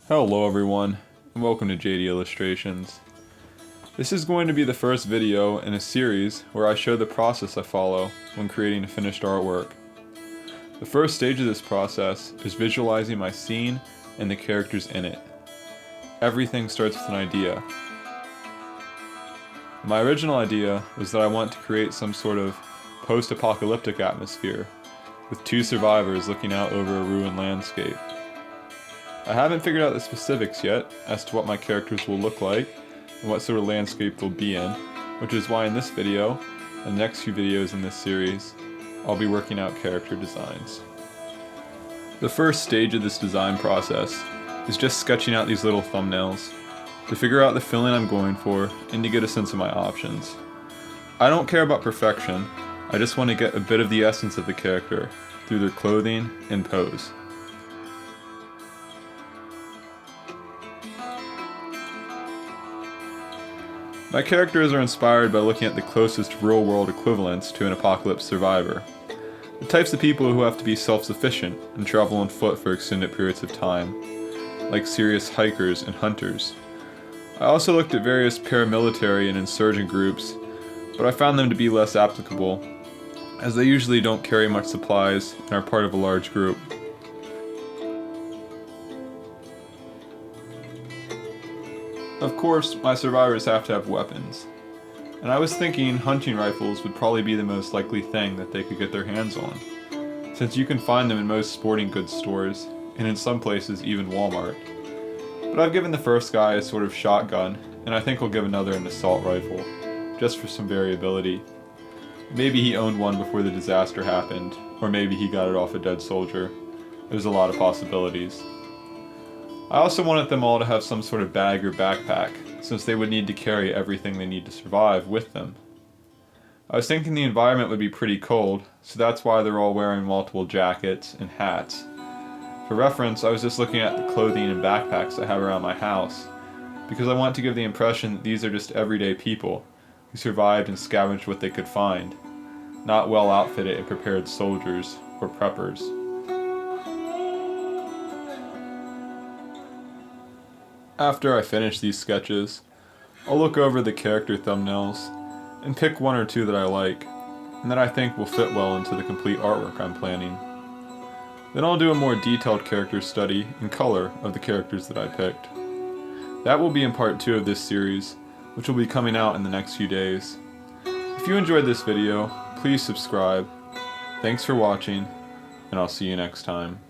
Hello everyone, and welcome to JD Illustrations. This is going to be the first video in a series where I show the process I follow when creating a finished artwork. The first stage of this process is visualizing my scene and the characters in it. Everything starts with an idea. My original idea was that I want to create some sort of post-apocalyptic atmosphere, with two survivors looking out over a ruined landscape. I haven't figured out the specifics yet as to what my characters will look like and what sort of landscape they'll be in, which is why in this video, and the next few videos in this series, I'll be working out character designs. The first stage of this design process is just sketching out these little thumbnails to figure out the feeling I'm going for and to get a sense of my options. I don't care about perfection, I just want to get a bit of the essence of the character through their clothing and pose. My characters are inspired by looking at the closest real-world equivalents to an apocalypse survivor. The types of people who have to be self-sufficient and travel on foot for extended periods of time, like serious hikers and hunters. I also looked at various paramilitary and insurgent groups, but I found them to be less applicable, as they usually don't carry much supplies and are part of a large group. Of course, my survivors have to have weapons, and I was thinking hunting rifles would probably be the most likely thing that they could get their hands on, since you can find them in most sporting goods stores, and in some places even Walmart. But I've given the first guy a sort of shotgun, and I think I'll give another an assault rifle, just for some variability. Maybe he owned one before the disaster happened, or maybe he got it off a dead soldier. There's a lot of possibilities. I also wanted them all to have some sort of bag or backpack, since they would need to carry everything they need to survive with them. I was thinking the environment would be pretty cold, so that's why they're all wearing multiple jackets and hats. For reference, I was just looking at the clothing and backpacks I have around my house, because I want to give the impression that these are just everyday people who survived and scavenged what they could find, not well outfitted and prepared soldiers or preppers. After I finish these sketches, I'll look over the character thumbnails and pick one or two that I like and that I think will fit well into the complete artwork I'm planning. Then I'll do a more detailed character study and color of the characters that I picked. That will be in part 2 of this series, which will be coming out in the next few days. If you enjoyed this video, please subscribe. Thanks for watching, and I'll see you next time.